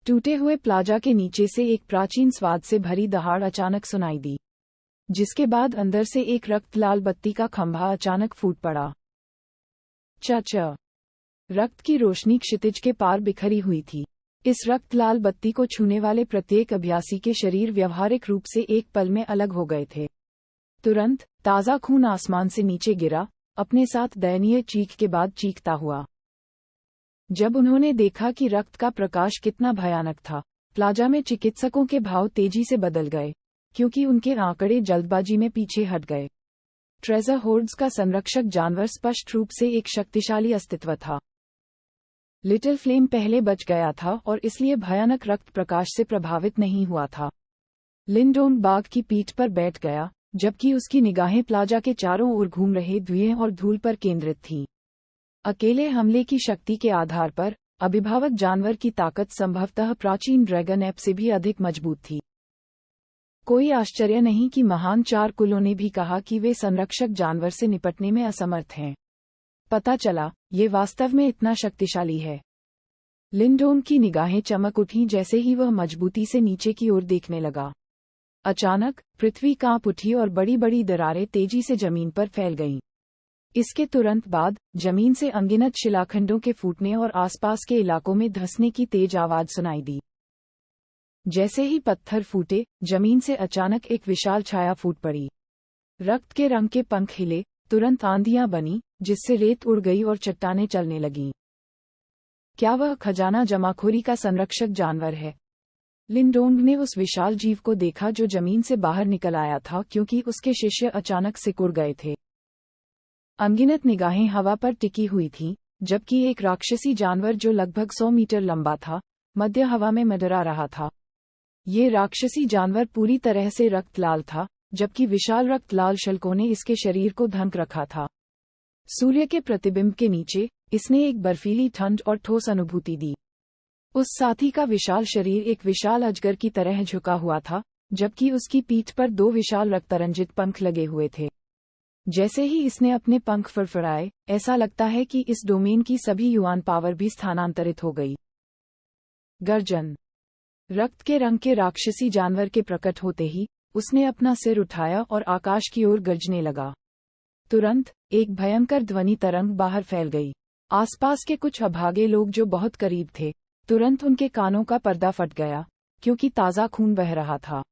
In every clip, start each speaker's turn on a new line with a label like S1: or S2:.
S1: टूटे हुए प्लाजा के नीचे से एक प्राचीन स्वाद से भरी दहाड़ अचानक सुनाई दी, जिसके बाद अंदर से एक रक्त लाल बत्ती का खंभा अचानक फूट पड़ा। च रक्त की रोशनी क्षितिज के पार बिखरी हुई थी। इस रक्त लाल बत्ती को छूने वाले प्रत्येक अभ्यासी के शरीर व्यवहारिक रूप से एक पल में अलग हो गए थे। तुरंत ताज़ा खून आसमान से नीचे गिरा, अपने साथ दयनीय चीख के बाद चीखता हुआ। जब उन्होंने देखा कि रक्त का प्रकाश कितना भयानक था, प्लाजा में चिकित्सकों के भाव तेजी से बदल गए, क्योंकि उनके आंकड़े जल्दबाजी में पीछे हट गए। ट्रेजर होर्ड्स का संरक्षक जानवर स्पष्ट रूप से एक शक्तिशाली अस्तित्व था। लिटिल फ्लेम पहले बच गया था और इसलिए भयानक रक्त प्रकाश से प्रभावित नहीं हुआ था। लिंडोन बाघ की पीठ पर बैठ गया, जबकि उसकी निगाहें प्लाजा के चारों ओर घूम रहे धुएं और धूल पर केंद्रित थीं। अकेले हमले की शक्ति के आधार पर अभिभावक जानवर की ताकत संभवतः प्राचीन ड्रैगन एप से भी अधिक मजबूत थी। कोई आश्चर्य नहीं कि महान चार कुलों ने भी कहा कि वे संरक्षक जानवर से निपटने में असमर्थ हैं। पता चला, ये वास्तव में इतना शक्तिशाली है। लिंडोन की निगाहें चमक उठीं जैसे ही वह मजबूती से नीचे की ओर देखने लगा। अचानक पृथ्वी कांप उठी और बड़ी बड़ी दरारें तेजी से जमीन पर फैल गईं। इसके तुरंत बाद जमीन से अनगिनत शिलाखंडों के फूटने और आसपास के इलाकों में धंसने की तेज आवाज सुनाई दी। जैसे ही पत्थर फूटे, जमीन से अचानक एक विशाल छाया फूट पड़ी। रक्त के रंग के पंख हिले, तुरंत आंधियां बनी, जिससे रेत उड़ गई और चट्टानें चलने लगीं। क्या वह खजाना जमाखोरी का संरक्षक जानवर है? लिंडोंग ने उस विशाल जीव को देखा जो जमीन से बाहर निकल आया था, क्योंकि उसके शिष्य अचानक सिकुड़ गए थे। अनगिनत निगाहें हवा पर टिकी हुई थीं, जबकि एक राक्षसी जानवर जो लगभग 100 मीटर लंबा था, मध्य हवा में मंडरा रहा था। ये राक्षसी जानवर पूरी तरह से रक्त लाल था, जबकि विशाल रक्त लाल शल्कों ने इसके शरीर को ढक रखा था। सूर्य के प्रतिबिंब के नीचे इसने एक बर्फीली ठंड और ठोस अनुभूति दी। उस साथी का विशाल शरीर एक विशाल अजगर की तरह झुका हुआ था, जबकि उसकी पीठ पर 2 विशाल रक्तरंजित पंख लगे हुए थे। जैसे ही इसने अपने पंख फड़फड़ाए, ऐसा लगता है कि इस डोमेन की सभी युआन पावर भी स्थानांतरित हो गई। गर्जन। रक्त के रंग के राक्षसी जानवर के प्रकट होते ही उसने अपना सिर उठाया और आकाश की ओर गर्जने लगा। तुरंत एक भयंकर ध्वनि तरंग बाहर फैल गई। आसपास के कुछ अभागे लोग जो बहुत करीब थे, तुरंत उनके कानों का पर्दा फट गया, क्योंकि ताज़ा खून बह रहा था।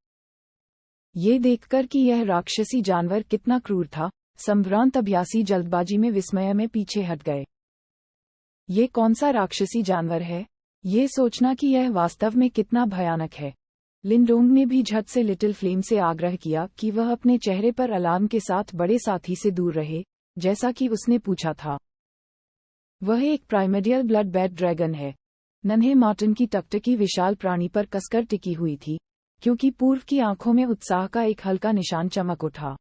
S1: ये देखकर कि यह राक्षसी जानवर कितना क्रूर था, संभ्रांत अभ्यासी जल्दबाजी में विस्मय में पीछे हट गए। ये कौन सा राक्षसी जानवर है? ये सोचना कि यह वास्तव में कितना भयानक है। लिंडोंग ने भी झट से लिटिल फ्लेम से आग्रह किया कि वह अपने चेहरे पर अलार्म के साथ बड़े साथी से दूर रहे, जैसा कि उसने पूछा था। वह एक प्राइमेडियल ब्लड बेड ड्रैगन है। नन्हे मार्टिन की टकटकी विशाल प्राणी पर कसकर टिकी हुई थी, क्योंकि पूर्व की आंखों में उत्साह का एक हल्का निशान चमक उठा।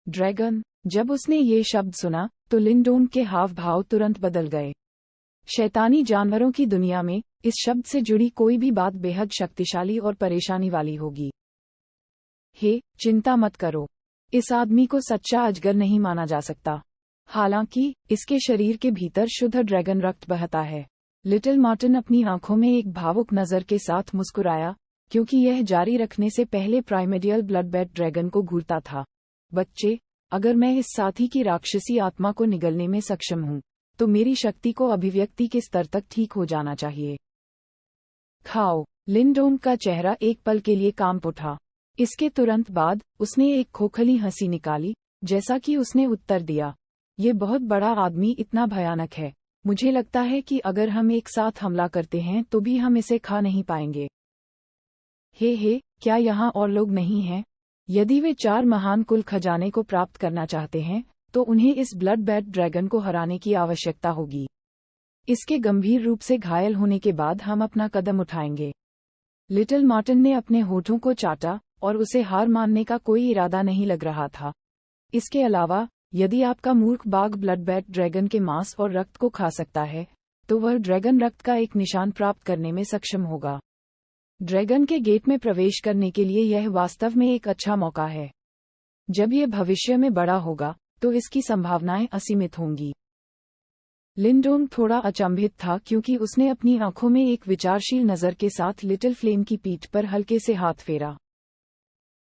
S1: ड्रैगन। जब उसने ये शब्द सुना, तो लिंडोंग के हाव भाव तुरंत बदल गए। शैतानी जानवरों की दुनिया में इस शब्द से जुड़ी कोई भी बात बेहद शक्तिशाली और परेशानी वाली होगी। हे, चिंता मत करो। इस आदमी को सच्चा अजगर नहीं माना जा सकता। हालांकि इसके शरीर के भीतर शुद्ध ड्रैगन रक्त बहता है। लिटिल मार्टिन अपनी आंखों में एक भावुक नजर के साथ मुस्कुराया, क्योंकि यह जारी रखने से पहले प्राइमेडियल ब्लड बेड ड्रैगन को घूरता था। बच्चे, अगर मैं इस साथी की राक्षसी आत्मा को निगलने में सक्षम हूँ, तो मेरी शक्ति को अभिव्यक्ति के स्तर तक ठीक हो जाना चाहिए। खाओ। लिंडोंग का चेहरा एक पल के लिए कांप उठा। इसके तुरंत बाद उसने एक खोखली हंसी निकाली, जैसा कि उसने उत्तर दिया, ये बहुत बड़ा आदमी इतना भयानक है, मुझे लगता है कि अगर हम एक साथ हमला करते हैं तो भी हम इसे खा नहीं पाएंगे। हे, क्या यहाँ और लोग नहीं हैं? यदि वे 4 महान कुल खजाने को प्राप्त करना चाहते हैं, तो उन्हें इस ब्लड बेड ड्रैगन को हराने की आवश्यकता होगी। इसके गंभीर रूप से घायल होने के बाद हम अपना कदम उठाएंगे। लिटिल मार्टिन ने अपने होठों को चाटा, और उसे हार मानने का कोई इरादा नहीं लग रहा था। इसके अलावा, यदि आपका मूर्ख बाघ ब्लड बेड ड्रैगन के मांस और रक्त को खा सकता है, तो वह ड्रैगन रक्त का एक निशान प्राप्त करने में सक्षम होगा। ड्रैगन के गेट में प्रवेश करने के लिए यह वास्तव में एक अच्छा मौका है। जब यह भविष्य में बड़ा होगा, तो इसकी संभावनाएं असीमित होंगी। लिंडोंग थोड़ा अचंभित था क्योंकि उसने अपनी आंखों में एक विचारशील नज़र के साथ लिटिल फ्लेम की पीठ पर हल्के से हाथ फेरा।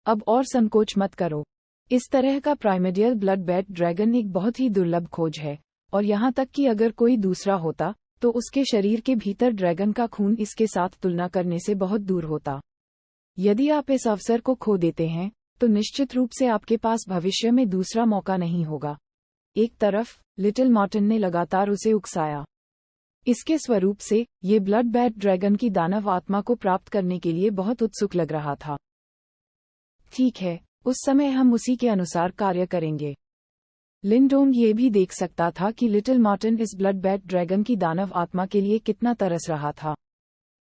S1: अब और संकोच मत करो। इस तरह का प्राइमेडियल ब्लड बेड ड्रैगन एक बहुत ही दुर्लभ खोज है, और यहाँ तक कि अगर कोई दूसरा होता तो उसके शरीर के भीतर ड्रैगन का खून इसके साथ तुलना करने से बहुत दूर होता। यदि आप इस अवसर को खो देते हैं तो निश्चित रूप से आपके पास भविष्य में दूसरा मौका नहीं होगा। एक तरफ लिटिल मार्टिन ने लगातार उसे उकसाया। इसके स्वरूप से ये ब्लड बेड ड्रैगन की दानव आत्मा को प्राप्त करने के लिए बहुत उत्सुक लग रहा था। ठीक है, उस समय हम उसी के अनुसार कार्य करेंगे। लिंडोंग ये भी देख सकता था कि लिटिल मार्टिन इस ब्लड बेड ड्रैगन की दानव आत्मा के लिए कितना तरस रहा था।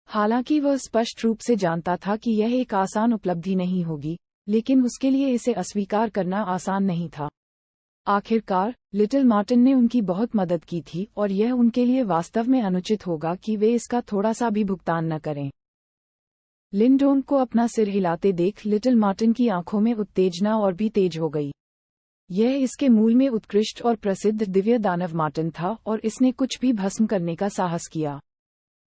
S1: हालांकि वह स्पष्ट रूप से जानता था कि यह एक आसान उपलब्धि नहीं होगी, लेकिन उसके लिए इसे अस्वीकार करना आसान नहीं था। आखिरकार लिटिल मार्टिन ने उनकी बहुत मदद की थी और यह उनके लिए वास्तव में अनुचित होगा कि वे इसका थोड़ा सा भी भुगतान न करें। लिंडोंग को अपना सिर हिलाते देख लिटिल मार्टिन की आंखों में उत्तेजना और भी तेज हो गई। यह इसके मूल में उत्कृष्ट और प्रसिद्ध दिव्य दानव मार्टिन था और इसने कुछ भी भस्म करने का साहस किया।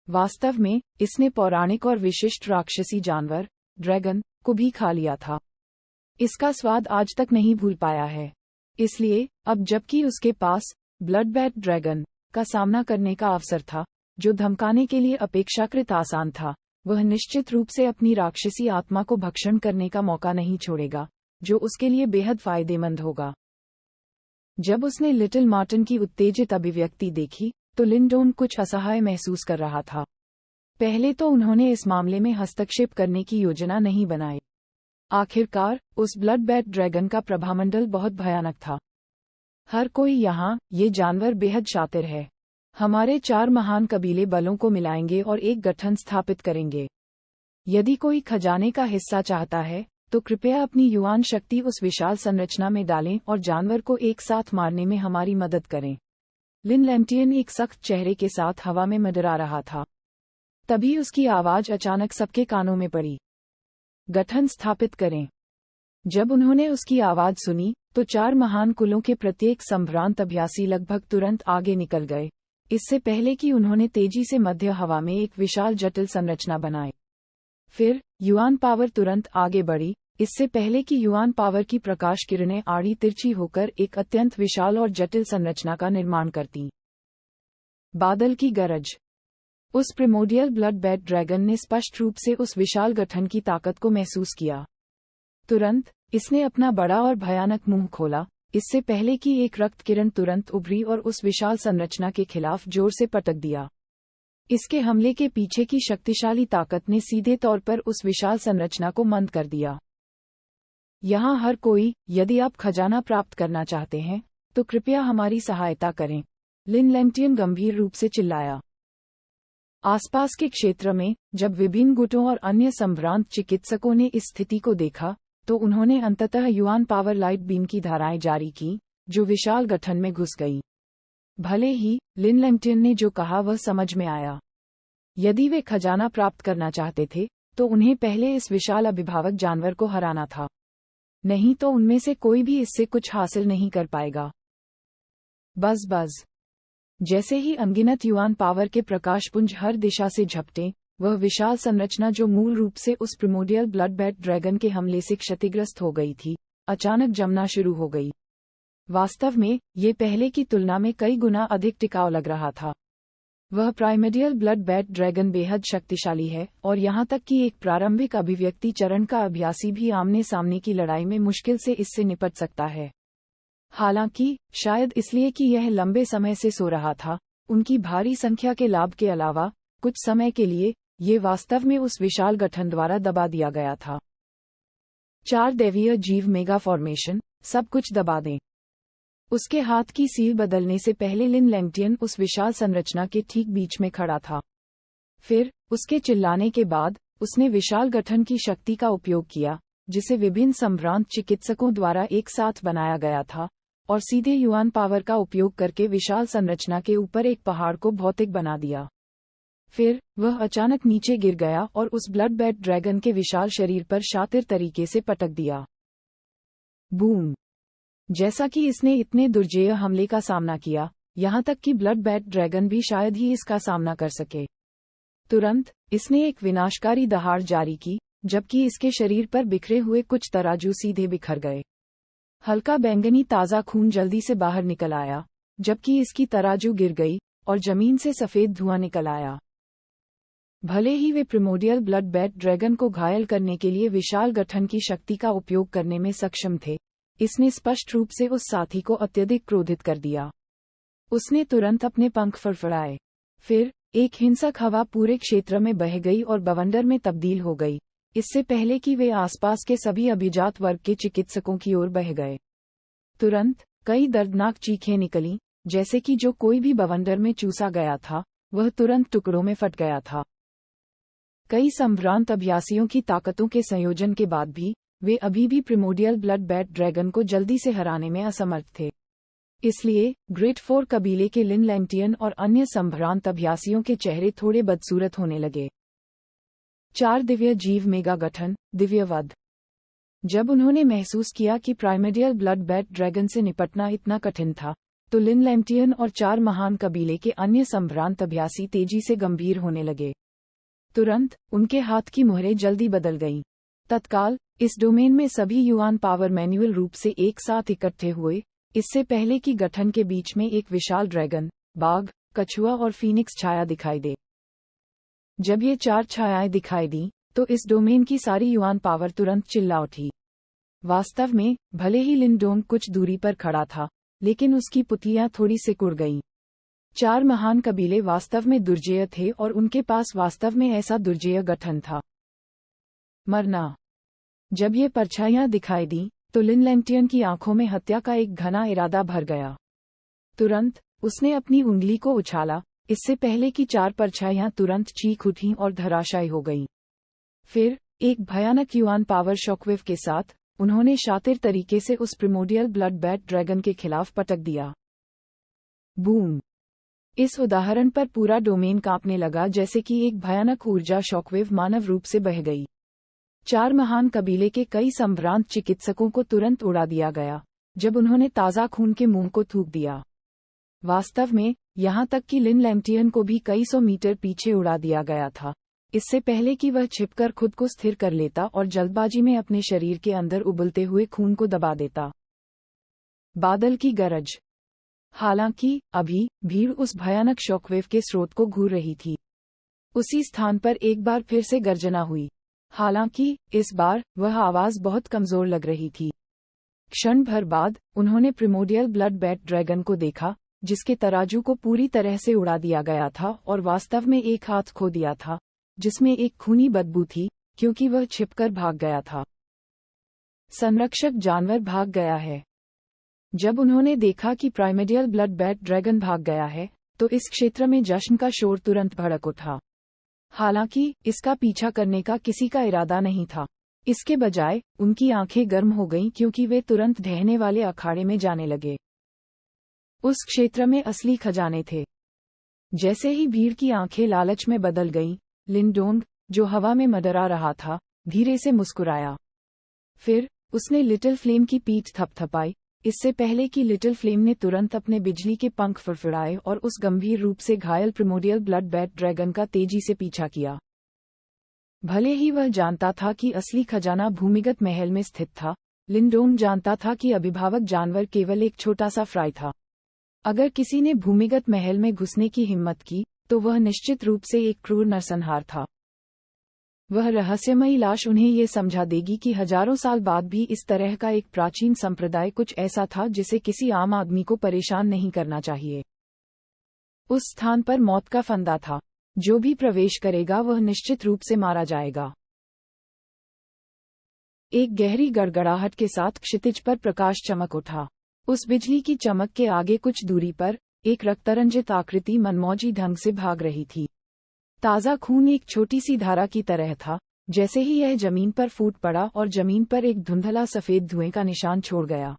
S1: वास्तव में इसने पौराणिक और विशिष्ट राक्षसी जानवर ड्रैगन को भी खा लिया था। इसका स्वाद आज तक नहीं भूल पाया है। इसलिए अब जबकि उसके पास ब्लड बेड ड्रैगन का सामना करने का अवसर था, जो धमकाने के लिए अपेक्षाकृत आसान था, वह निश्चित रूप से अपनी राक्षसी आत्मा को भक्षण करने का मौका नहीं छोड़ेगा, जो उसके लिए बेहद फायदेमंद होगा। जब उसने लिटिल मार्टिन की उत्तेजित अभिव्यक्ति देखी तो लिंडोंग कुछ असहाय महसूस कर रहा था। पहले तो उन्होंने इस मामले में हस्तक्षेप करने की योजना नहीं बनाई। आखिरकार उस ब्लड बेड ड्रैगन का प्रभामंडल बहुत भयानक था। हर कोई यहाँ ये जानवर बेहद शातिर है। हमारे 4 महान कबीले बलों को मिलाएंगे और एक गठन स्थापित करेंगे। यदि कोई खजाने का हिस्सा चाहता है तो कृपया अपनी युआन शक्ति उस विशाल संरचना में डालें और जानवर को एक साथ मारने में हमारी मदद करें। लिन लैम्टियन एक सख्त चेहरे के साथ हवा में मंडरा रहा था। तभी उसकी आवाज अचानक सबके कानों में पड़ी। गठन स्थापित करें। जब उन्होंने उसकी आवाज सुनी तो 4 महान कुलों के प्रत्येक संभ्रांत अभ्यासी लगभग तुरंत आगे निकल गए, इससे पहले कि उन्होंने तेजी से मध्य हवा में एक विशाल जटिल संरचना बनाई। फिर युआन पावर तुरंत आगे बढ़ी, इससे पहले कि युआन पावर की प्रकाश किरणें आड़ी तिरछी होकर एक अत्यंत विशाल और जटिल संरचना का निर्माण करती। बादल की गरज। उस प्रिमोडियल ब्लड बेड ड्रैगन ने स्पष्ट रूप से उस विशाल गठन की ताकत को महसूस किया। तुरंत इसने अपना बड़ा और भयानक मुंह खोला, इससे पहले कि एक रक्त किरण तुरंत उभरी और उस विशाल संरचना के खिलाफ जोर से पटक दिया। इसके हमले के पीछे की शक्तिशाली ताकत ने सीधे तौर पर उस विशाल संरचना को मंद कर दिया। यहाँ हर कोई, यदि आप खजाना प्राप्त करना चाहते हैं तो कृपया हमारी सहायता करें, लिन लैम्टियन गंभीर रूप से चिल्लाया। आसपास के क्षेत्र में जब विभिन्न गुटों और अन्य संभ्रांत चिकित्सकों ने इस स्थिति को देखा तो उन्होंने अंततः युआन पावर लाइट बीम की धाराएं जारी की, जो विशाल गठन में घुस गई। भले ही लिन लैम्टियन ने जो कहा वह समझ में आया। यदि वे खजाना प्राप्त करना चाहते थे तो उन्हें पहले इस विशाल अभिभावक जानवर को हराना था, नहीं तो उनमें से कोई भी इससे कुछ हासिल नहीं कर पाएगा। Buzz buzz. जैसे ही अनगिनत युआन पावर के प्रकाशपुंज हर दिशा से झपटे, वह विशाल संरचना जो मूल रूप से उस प्रिमोडियल ब्लड बेड ड्रैगन के हमले से क्षतिग्रस्त हो गई थी, अचानक जमना शुरू हो गई। वास्तव में ये पहले की तुलना में कई गुना अधिक टिकाऊ लग रहा था। वह प्राइमेडियल ब्लड बेड ड्रैगन बेहद शक्तिशाली है और यहाँ तक कि एक प्रारंभिक अभिव्यक्ति चरण का अभ्यासी भी आमने सामने की लड़ाई में मुश्किल से इससे निपट सकता है। हालांकि शायद इसलिए कि यह लंबे समय से सो रहा था, उनकी भारी संख्या के लाभ के अलावा कुछ समय के लिए ये वास्तव में उस विशाल गठन द्वारा दबा दिया गया था। 4 दैवीय जीव मेगा फॉर्मेशन, सब कुछ दबा दें। उसके हाथ की सील बदलने से पहले लिन लैम्टियन उस विशाल संरचना के ठीक बीच में खड़ा था। फिर उसके चिल्लाने के बाद उसने विशाल गठन की शक्ति का उपयोग किया, जिसे विभिन्न संभ्रांत चिकित्सकों द्वारा एक साथ बनाया गया था, और सीधे युआन पावर का उपयोग करके विशाल संरचना के ऊपर एक पहाड़ को भौतिक बना दिया। फिर वह अचानक नीचे गिर गया और उस ब्लड बेड ड्रैगन के विशाल शरीर पर शातिर तरीके से पटक दिया। बूम। जैसा कि इसने इतने दुर्जेय हमले का सामना किया, यहाँ तक कि ब्लड बैट ड्रैगन भी शायद ही इसका सामना कर सके। तुरंत इसने एक विनाशकारी दहाड़ जारी की, जबकि इसके शरीर पर बिखरे हुए कुछ तराजू सीधे बिखर गए। हल्का बैंगनी ताज़ा खून जल्दी से बाहर निकल आया, जबकि इसकी तराजू गिर गई और जमीन से सफ़ेद धुआं निकल आया। भले ही वे प्रिमोडियल ब्लड बैट ड्रैगन को घायल करने के लिए विशाल गठन की शक्ति का उपयोग करने में सक्षम थे, इसने स्पष्ट रूप से उस साथी को अत्यधिक क्रोधित कर दिया। उसने तुरंत अपने पंख फड़फड़ाए। फिर एक हिंसक हवा पूरे क्षेत्र में बह गई और बवंडर में तब्दील हो गई, इससे पहले कि वे आसपास के सभी अभिजात वर्ग के चिकित्सकों की ओर बह गए। तुरंत कई दर्दनाक चीखें निकलीं, जैसे कि जो कोई भी बवंडर में चूसा गया था वह तुरंत टुकड़ों में फट गया था। कई संभ्रांत अभ्यासियों की ताकतों के संयोजन के बाद भी वे अभी भी प्रिमोडियल ब्लड बैट ड्रैगन को जल्दी से हराने में असमर्थ थे। इसलिए ग्रेट फोर कबीले के लिन लैंटियन और अन्य संभ्रांत अभ्यासियों के चेहरे थोड़े बदसूरत होने लगे। 4 दिव्य जीव मेगा गठन, दिव्य वध। जब उन्होंने महसूस किया कि प्राइमोडियल ब्लड बैट ड्रैगन से निपटना इतना कठिन था, तो लिन लैंटियन और 4 महान कबीले के अन्य संभ्रांत अभ्यासी तेजी से गंभीर होने लगे। तुरंत उनके हाथ की मुहरें जल्दी बदल गईं। तत्काल इस डोमेन में सभी युआन पावर मैन्युअल रूप से एक साथ इकट्ठे हुए, इससे पहले कि गठन के बीच में एक विशाल ड्रैगन, बाघ, कछुआ और फीनिक्स छाया दिखाई दे। जब ये 4 छायाएं दिखाई दी, तो इस डोमेन की सारी युआन पावर तुरंत चिल्ला उठी। वास्तव में भले ही लिंडोंग कुछ दूरी पर खड़ा था, लेकिन उसकी पुतलियां थोड़ी सिकुड़ गईं। 4 महान कबीले वास्तव में दुर्जेय थे और उनके पास वास्तव में ऐसा दुर्जेय गठन था। मरना। जब ये परछाइयां दिखाई दी, तो लिन लैंटियन की आंखों में हत्या का एक घना इरादा भर गया। तुरंत उसने अपनी उंगली को उछाला, इससे पहले कि 4 परछाइयां तुरंत चीख उठीं और धराशायी हो गईं। फिर एक भयानक युआन पावर शॉकवेव के साथ उन्होंने शातिर तरीके से उस प्रिमोडियल ब्लड बैट ड्रैगन के खिलाफ पटक दिया। बूम। इस उदाहरण पर पूरा डोमेन कांपने लगा, जैसे कि एक भयानक ऊर्जा शॉकवेव मानव रूप से बह गई। 4 महान कबीले के कई संभ्रांत चिकित्सकों को तुरंत उड़ा दिया गया, जब उन्होंने ताज़ा खून के मुंह को थूक दिया। वास्तव में यहाँ तक कि लिन लैंटियन को भी कई 100 मीटर पीछे उड़ा दिया गया था, इससे पहले कि वह छिपकर खुद को स्थिर कर लेता और जल्दबाजी में अपने शरीर के अंदर उबलते हुए खून को दबा देता। बादल की गरज। हालांकि अभी भीड़ उस भयानक शॉकवेव के स्रोत को घूर रही थी। उसी स्थान पर एक बार फिर से गर्जना हुई। हालांकि इस बार वह आवाज बहुत कमजोर लग रही थी। क्षण भर बाद उन्होंने प्रिमोडियल ब्लड बैट ड्रैगन को देखा, जिसके तराजू को पूरी तरह से उड़ा दिया गया था और वास्तव में एक हाथ खो दिया था, जिसमें एक खूनी बदबू थी, क्योंकि वह छिपकर भाग गया था। संरक्षक जानवर भाग गया है। जब उन्होंने देखा कि प्राइमोडियल ब्लड बैट ड्रैगन भाग गया है, तो इस क्षेत्र में जश्न का शोर तुरंत भड़क उठा। हालांकि इसका पीछा करने का किसी का इरादा नहीं था। इसके बजाय उनकी आंखें गर्म हो गईं, क्योंकि वे तुरंत ढहने वाले अखाड़े में जाने लगे। उस क्षेत्र में असली खजाने थे। जैसे ही भीड़ की आंखें लालच में बदल गईं, लिंडोंग, जो हवा में मंडरा रहा था, धीरे से मुस्कुराया। फिर उसने लिटिल फ्लेम की पीठ थपथपाई, इससे पहले कि लिटिल फ्लेम ने तुरंत अपने बिजली के पंख फड़फड़ाए और उस गंभीर रूप से घायल प्रिमोडियल ब्लड बैट ड्रैगन का तेजी से पीछा किया। भले ही वह जानता था कि असली खजाना भूमिगत महल में स्थित था, लिंडोंग जानता था कि अभिभावक जानवर केवल एक छोटा सा फ्राई था। अगर किसी ने भूमिगत महल में घुसने की हिम्मत की, तो वह निश्चित रूप से एक क्रूर नरसंहार था। वह रहस्यमयी लाश उन्हें ये समझा देगी कि हजारों साल बाद भी इस तरह का एक प्राचीन संप्रदाय कुछ ऐसा था जिसे किसी आम आदमी को परेशान नहीं करना चाहिए। उस स्थान पर मौत का फंदा था। जो भी प्रवेश करेगा वह निश्चित रूप से मारा जाएगा। एक गहरी गड़गड़ाहट के साथ क्षितिज पर प्रकाश चमक उठा। उस बिजली की चमक के आगे कुछ दूरी पर एक रक्तरंजित आकृति मनमौजी ढंग से भाग रही थी। ताज़ा खून एक छोटी सी धारा की तरह था। जैसे ही यह जमीन पर फूट पड़ा और जमीन पर एक धुंधला सफेद धुएं का निशान छोड़ गया।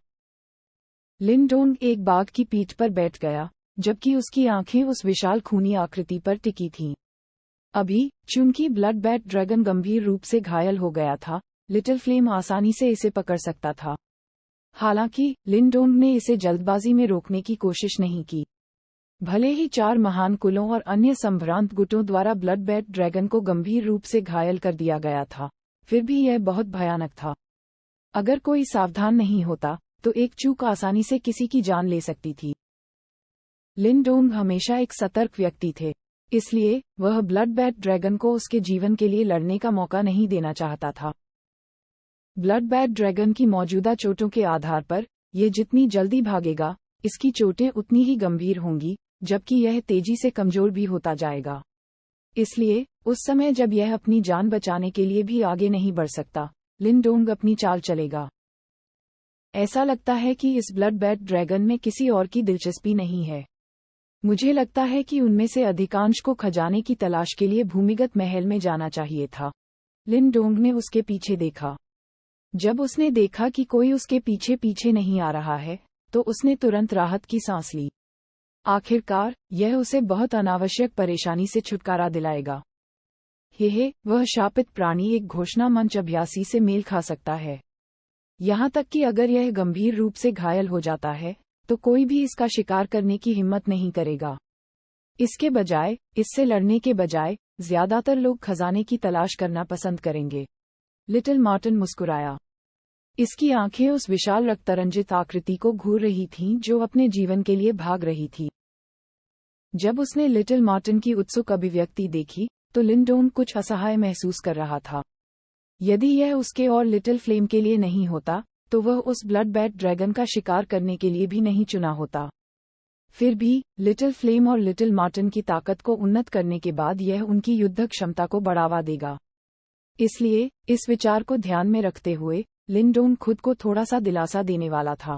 S1: लिंडोंग एक बाघ की पीठ पर बैठ गया, जबकि उसकी आंखें उस विशाल खूनी आकृति पर टिकी थीं। अभी चूंकि ब्लड बैट ड्रैगन गंभीर रूप से घायल हो गया था, लिटिल फ्लेम आसानी से इसे पकड़ सकता था। हालांकि लिंडोंग ने इसे जल्दबाजी में रोकने की कोशिश नहीं की। भले ही 4 महान कुलों और अन्य संभ्रांत गुटों द्वारा ब्लड बेड ड्रैगन को गंभीर रूप से घायल कर दिया गया था, फिर भी यह बहुत भयानक था। अगर कोई सावधान नहीं होता तो एक चूक आसानी से किसी की जान ले सकती थी। लिन डोंग हमेशा एक सतर्क व्यक्ति थे, इसलिए वह ब्लड बेड ड्रैगन को उसके जीवन के लिए लड़ने का मौका नहीं देना चाहता था। ब्लड बेड ड्रैगन की मौजूदा चोटों के आधार पर यह जितनी जल्दी भागेगा, इसकी चोटें उतनी ही गंभीर होंगी, जबकि यह तेजी से कमजोर भी होता जाएगा। इसलिए उस समय जब यह अपनी जान बचाने के लिए भी आगे नहीं बढ़ सकता, लिन डोंग अपनी चाल चलेगा। ऐसा लगता है कि इस ब्लड बेड ड्रैगन में किसी और की दिलचस्पी नहीं है। मुझे लगता है कि उनमें से अधिकांश को खजाने की तलाश के लिए भूमिगत महल में जाना चाहिए था। लिन डोंग ने उसके पीछे देखा। जब उसने देखा कि कोई उसके पीछे पीछे नहीं आ रहा है, तो उसने तुरंत राहत की सांस ली। आखिरकार यह उसे बहुत अनावश्यक परेशानी से छुटकारा दिलाएगा। हे वह शापित प्राणी एक घोषणा मंच अभ्यासी से मेल खा सकता है। यहाँ तक कि अगर यह गंभीर रूप से घायल हो जाता है, तो कोई भी इसका शिकार करने की हिम्मत नहीं करेगा। इसके बजाय, इससे लड़ने के बजाय, ज्यादातर लोग खजाने की तलाश करना पसंद करेंगे। लिटिल मार्टिन मुस्कुराया। इसकी आंखें उस विशाल रक्तरंजित आकृति को घूर रही थीं जो अपने जीवन के लिए भाग रही थी। जब उसने लिटिल मार्टिन की उत्सुक अभिव्यक्ति देखी, तो लिन डोंग कुछ असहाय महसूस कर रहा था। यदि यह उसके और लिटिल फ्लेम के लिए नहीं होता, तो वह उस ब्लड बेड ड्रैगन का शिकार करने के लिए भी नहीं चुना होता। फिर भी, लिटिल फ्लेम और लिटिल मार्टिन की ताकत को उन्नत करने के बाद यह उनकी युद्ध क्षमता को बढ़ावा देगा। इसलिए, इस विचार को ध्यान में रखते हुए, लिन डोंग खुद को थोड़ा सा दिलासा देने वाला था।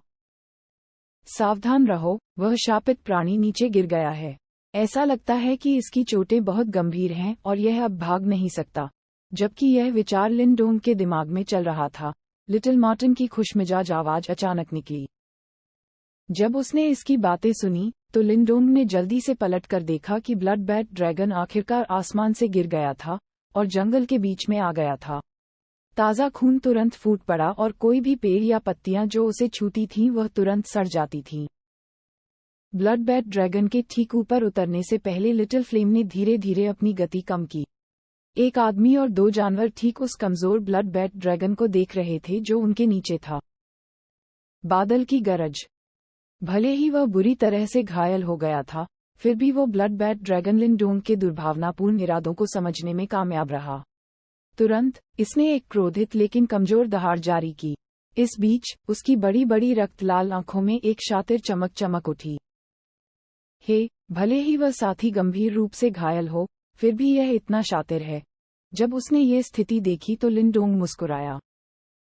S1: सावधान रहो, वह शापित प्राणी नीचे गिर गया है। ऐसा लगता है कि इसकी चोटें बहुत गंभीर हैं और यह अब भाग नहीं सकता। जबकि यह विचार लिन डोंग के दिमाग में चल रहा था, लिटिल मार्टिन की खुशमिजाज आवाज अचानक निकली। जब उसने इसकी बातें सुनी, तो लिन डोंग ने जल्दी से पलट कर देखा कि ब्लड बेड ड्रैगन आखिरकार आसमान से गिर गया था और जंगल के बीच में आ गया था। ताज़ा खून तुरंत फूट पड़ा और कोई भी पेड़ या पत्तियां जो उसे छूती थीं वह तुरंत सड़ जाती थीं। ब्लड बेड ड्रैगन के ठीक ऊपर उतरने से पहले लिटिल फ्लेम ने धीरे धीरे अपनी गति कम की। एक आदमी और 2 जानवर ठीक उस कमजोर ब्लड बेड ड्रैगन को देख रहे थे जो उनके नीचे था। बादल की गरज। भले ही वह बुरी तरह से घायल हो गया था, फिर भी वो ब्लड बेड ड्रैगन लिन डोंग के दुर्भावनापूर्ण इरादों को समझने में कामयाब रहा। तुरंत, इसने एक क्रोधित लेकिन कमजोर दहाड़ जारी की। इस बीच, उसकी बड़ी बड़ी रक्त लाल आंखों में एक शातिर चमक चमक उठी। भले ही वह साथी गंभीर रूप से घायल हो, फिर भी यह इतना शातिर है। जब उसने ये स्थिति देखी तो लिन डोंग मुस्कुराया।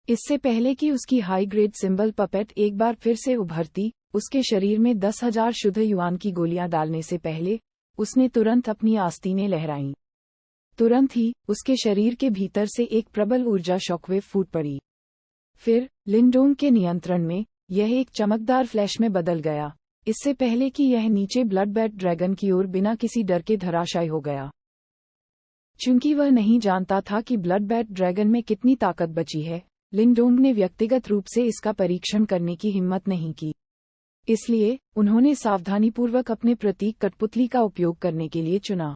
S1: इससे पहले कि उसकी हाई ग्रेड सिंबल पपेट एक बार फिर से उभरती, उसके शरीर में 10,000 शुद्ध युआन की गोलियां डालने से पहले, उसने तुरंत अपनी आस्तीनें लहराईं। तुरंत ही, उसके शरीर के भीतर से एक प्रबल ऊर्जा शॉकवेव फूट पड़ी। फिर, लिन डोंग के नियंत्रण में, यह एक चमकदार फ्लैश में बदल गया, इससे पहले कि यह नीचे ब्लड बेड ड्रैगन की ओर बिना किसी डर के धराशायी हो गया। चूंकि वह नहीं जानता था कि ब्लड बेड ड्रैगन में कितनी ताकत बची है, लिन डोंग ने व्यक्तिगत रूप से इसका परीक्षण करने की हिम्मत नहीं की। इसलिए, उन्होंने सावधानीपूर्वक अपने प्रतीक कठपुतली का उपयोग करने के लिए चुना।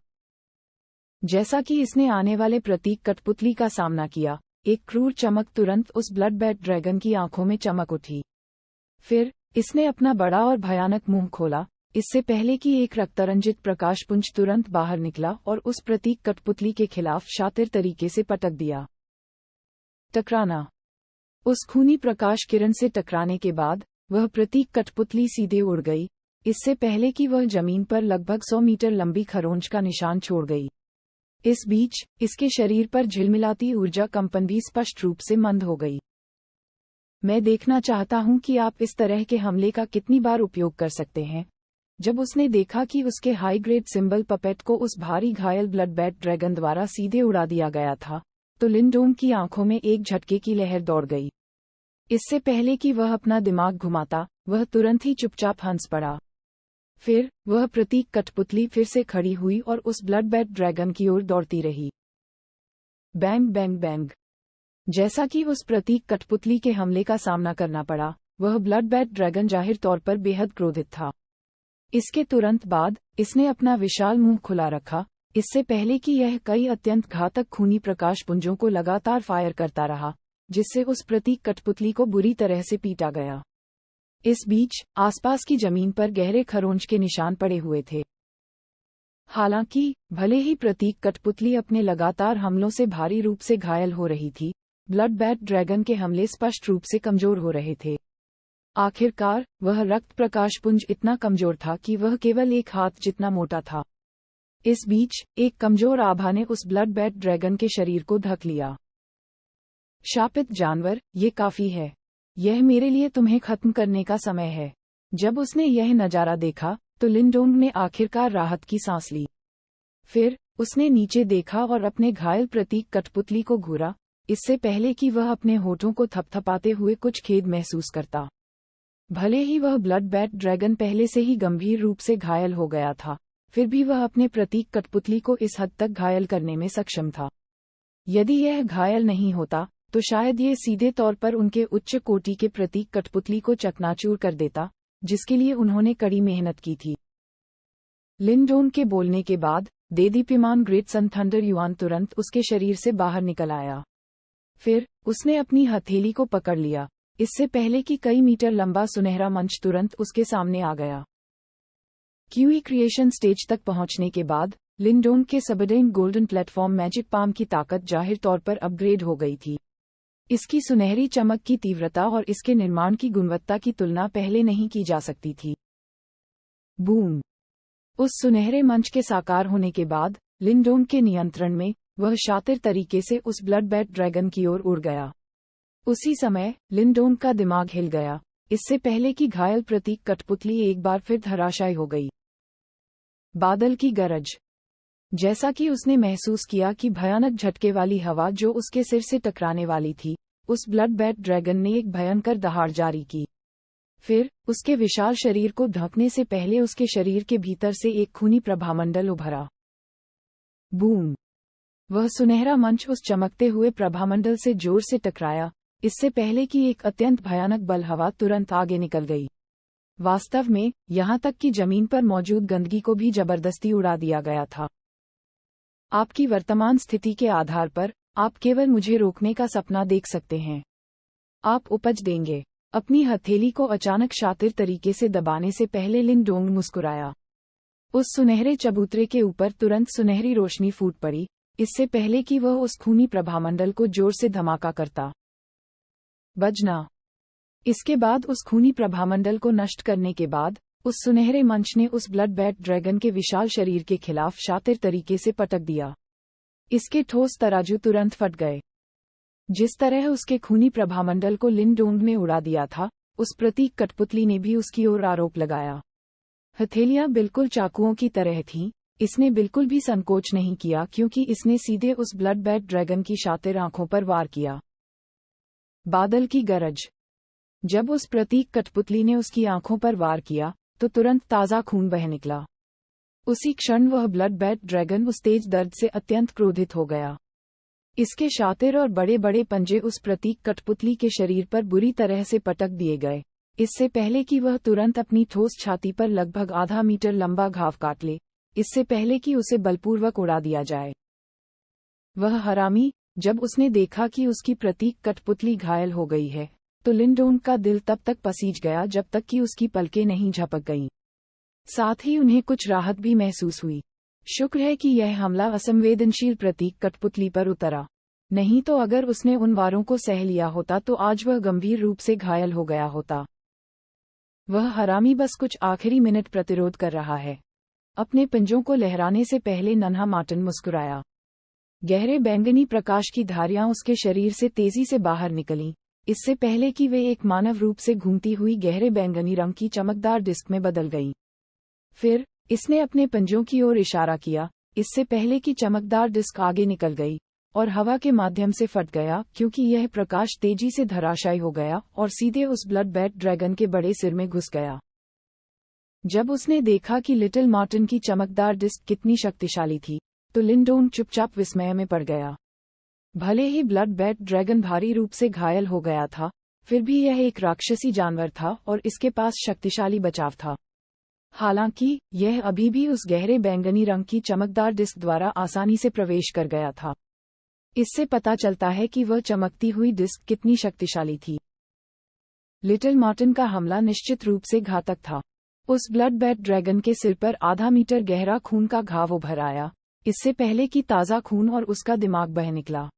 S1: जैसा कि इसने आने वाले प्रतीक कठपुतली का सामना किया, एक क्रूर चमक तुरंत उस ब्लड बेड ड्रैगन की आंखों में चमक उठी। फिर, इसने अपना बड़ा और भयानक मुंह खोला, इससे पहले कि एक रक्तरंजित प्रकाशपुंज तुरंत बाहर निकला और उस प्रतीक कठपुतली के खिलाफ शातिर तरीके से पटक दिया। टकराना। उस खूनी प्रकाश किरण से टकराने के बाद, वह प्रतीक कठपुतली सीधे उड़ गई, इससे पहले कि वह जमीन पर लगभग 100 मीटर लंबी खरोंच का निशान छोड़ गई। इस बीच, इसके शरीर पर झिलमिलाती ऊर्जा कंपन भी स्पष्ट रूप से मंद हो गई। मैं देखना चाहता हूं कि आप इस तरह के हमले का कितनी बार उपयोग कर सकते हैं। जब उसने देखा कि उसके हाई ग्रेड सिंबल पपेट को उस भारी घायल ब्लड बेड ड्रैगन द्वारा सीधे उड़ा दिया गया था, तो लिन डोंग की आंखों में एक झटके की लहर दौड़ गई। इससे पहले कि वह अपना दिमाग घुमाता, वह तुरंत ही चुपचाप हंस पड़ा। फिर, वह प्रतीक कठपुतली फिर से खड़ी हुई और उस ब्लड बेड ड्रैगन की ओर दौड़ती रही। Bang bang bang. जैसा कि उस प्रतीक कठपुतली के हमले का सामना करना पड़ा, वह ब्लड बेड ड्रैगन जाहिर तौर पर बेहद क्रोधित था। इसके तुरंत बाद इसने अपना विशाल मुंह खुला रखा, इससे पहले कि यह कई अत्यंत घातक खूनी प्रकाश पुंजों को लगातार फायर करता रहा, जिससे उस प्रतीक कठपुतली को बुरी तरह से पीटा गया। इस बीच आसपास की जमीन पर गहरे खरोंच के निशान पड़े हुए थे। हालांकि भले ही प्रतीक कठपुतली अपने लगातार हमलों से भारी रूप से घायल हो रही थी, ब्लड बैट ड्रैगन के हमले स्पष्ट रूप से कमजोर हो रहे थे। आखिरकार वह रक्त प्रकाश पुंज इतना कमजोर था कि वह केवल एक हाथ जितना मोटा था। इस बीच एक कमजोर आभा ने उस ब्लड बैट ड्रैगन के शरीर को ढक लिया। शापित जानवर, ये काफी है। यह मेरे लिए तुम्हें खत्म करने का समय है। जब उसने यह नजारा देखा तो लिंडोंग ने आखिरकार राहत की सांस ली। फिर उसने नीचे देखा और अपने घायल प्रतीक कठपुतली को घूरा, इससे पहले कि वह अपने होठों को थपथपाते हुए कुछ खेद महसूस करता। भले ही वह ब्लड बैट ड्रैगन पहले से ही गंभीर रूप से घायल हो गया था, फिर भी वह अपने प्रतीक कठपुतली को इस हद तक घायल करने में सक्षम था। यदि यह घायल नहीं होता तो शायद ये सीधे तौर पर उनके उच्च कोटि के प्रतीक कठपुतली को चकनाचूर कर देता, जिसके लिए उन्होंने कड़ी मेहनत की थी। लिंडोन के बोलने के बाद देदीप्यमान ग्रेट सन थंडर युआन तुरंत उसके शरीर से बाहर निकल आया। फिर उसने अपनी हथेली को पकड़ लिया, इससे पहले कि कई मीटर लंबा सुनहरा मंच तुरंत उसके सामने आ गया। क्यूई क्रिएशन स्टेज तक पहुंचने के बाद लिंडोन के सबडेन गोल्डन प्लेटफॉर्म मैजिक पाम की ताकत जाहिर तौर पर अपग्रेड हो गई थी। इसकी सुनहरी चमक की तीव्रता और इसके निर्माण की गुणवत्ता की तुलना पहले नहीं की जा सकती थी। बूम! उस सुनहरे मंच के साकार होने के बाद लिंडोन के नियंत्रण में वह शातिर तरीके से उस ब्लड बैट ड्रैगन की ओर उड़ गया। उसी समय लिंडोन का दिमाग हिल गया, इससे पहले कि घायल प्रतीक कठपुतली एक बार फिर धराशायी हो गई। बादल की गरज! जैसा कि उसने महसूस किया कि भयानक झटके वाली हवा जो उसके सिर से टकराने वाली थी, उस ब्लड बैट ड्रैगन ने एक भयंकर दहाड़ जारी की। फिर उसके विशाल शरीर को ढकने से पहले उसके शरीर के भीतर से एक खूनी प्रभामंडल उभरा। बूम! वह सुनहरा मंच उस चमकते हुए प्रभामंडल से जोर से टकराया, इससे पहले कि एक अत्यंत भयानक बल हवा तुरंत आगे निकल गई। वास्तव में यहाँ तक कि जमीन पर मौजूद गंदगी को भी जबरदस्ती उड़ा दिया गया था। आपकी वर्तमान स्थिति के आधार पर आप केवल मुझे रोकने का सपना देख सकते हैं। आप उपज देंगे। अपनी हथेली को अचानक शातिर तरीके से दबाने से पहले लिंडोंग मुस्कुराया। उस सुनहरे चबूतरे के ऊपर तुरंत सुनहरी रोशनी फूट पड़ी, इससे पहले कि वह उस खूनी प्रभामंडल को जोर से धमाका करता। बजना! इसके बाद उस खूनी प्रभामंडल को नष्ट करने के बाद उस सुनहरे मंच ने उस ब्लड बैट ड्रैगन के विशाल शरीर के खिलाफ शातिर तरीके से पटक दिया। इसके ठोस तराजू तुरंत फट गए। जिस तरह उसके खूनी प्रभामंडल को लिंडोंग ने उड़ा दिया था, उस प्रतीक कठपुतली ने भी उसकी ओर आरोप लगाया। हथेलियां बिल्कुल चाकुओं की तरह थीं, इसने बिल्कुल भी संकोच नहीं किया क्योंकि इसने सीधे उस ब्लड बैट ड्रैगन की शातिर आंखों पर वार किया। बादल की गरज! जब उस प्रतीक कठपुतली ने उसकी आंखों पर वार किया तो तुरंत ताज़ा खून बह निकला। उसी क्षण वह ब्लड बैट ड्रैगन उस तेज दर्द से अत्यंत क्रोधित हो गया। इसके शातिर और बड़े बड़े पंजे उस प्रतीक कठपुतली के शरीर पर बुरी तरह से पटक दिए गए, इससे पहले कि वह तुरंत अपनी ठोस छाती पर लगभग आधा मीटर लंबा घाव काट ले, इससे पहले कि उसे बलपूर्वक उड़ा दिया जाए। वह हरामी! जब उसने देखा कि उसकी प्रतीक कठपुतली घायल हो गई है, तो लिंडोंग का दिल तब तक पसीज गया जब तक कि उसकी पलकें नहीं झपक गईं। साथ ही उन्हें कुछ राहत भी महसूस हुई। शुक्र है कि यह हमला असंवेदनशील प्रतीक कठपुतली पर उतरा, नहीं तो अगर उसने उन वारों को सह लिया होता तो आज वह गंभीर रूप से घायल हो गया होता। वह हरामी बस कुछ आखिरी मिनट प्रतिरोध कर रहा है। अपने पंजों को लहराने से पहले नन्हा मार्टिन मुस्कुराया। गहरे बैंगनी प्रकाश की धारियां उसके शरीर से तेजी से बाहर निकलीं, इससे पहले कि वे एक मानव रूप से घूमती हुई गहरे बैंगनी रंग की चमकदार डिस्क में बदल गईं। फिर इसने अपने पंजों की ओर इशारा किया, इससे पहले कि चमकदार डिस्क आगे निकल गई और हवा के माध्यम से फट गया क्योंकि यह प्रकाश तेजी से धराशायी हो गया और सीधे उस ब्लड बैट ड्रैगन के बड़े सिर में घुस गया। जब उसने देखा कि लिटिल मार्टिन की चमकदार डिस्क कितनी शक्तिशाली थी, तो लिंडोंग चुपचाप विस्मय में पड़ गया। भले ही ब्लड बैट ड्रैगन भारी रूप से घायल हो गया था, फिर भी यह एक राक्षसी जानवर था और इसके पास शक्तिशाली बचाव था। हालांकि यह अभी भी उस गहरे बैंगनी रंग की चमकदार डिस्क द्वारा आसानी से प्रवेश कर गया था। इससे पता चलता है कि वह चमकती हुई डिस्क कितनी शक्तिशाली थी। लिटिल मार्टिन का हमला निश्चित रूप से घातक था। उस ब्लड बैड ड्रैगन के सिर पर आधा मीटर गहरा खून का घाव उभर आया, इससे पहले कि ताज़ा खून और उसका दिमाग बह निकला।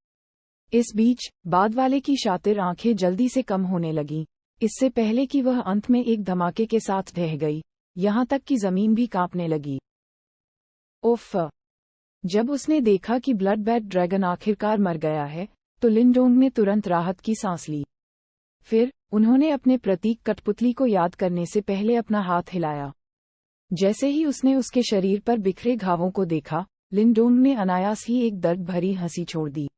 S1: इस बीच बाद वाले की शातिर आंखें जल्दी से कम होने लगीं, इससे पहले कि वह अंत में एक धमाके के साथ ढह गई, यहाँ तक कि जमीन भी कांपने लगी। ओफ! जब उसने देखा कि ब्लड बैड ड्रैगन आखिरकार मर गया है, तो लिंडोंग ने तुरंत राहत की सांस ली। फिर उन्होंने अपने प्रतीक कठपुतली को याद करने से पहले अपना हाथ हिलाया। जैसे ही उसने उसके शरीर पर बिखरे घावों को देखा, लिंडोंग ने अनायास ही एक दर्द भरी हंसी छोड़ दी।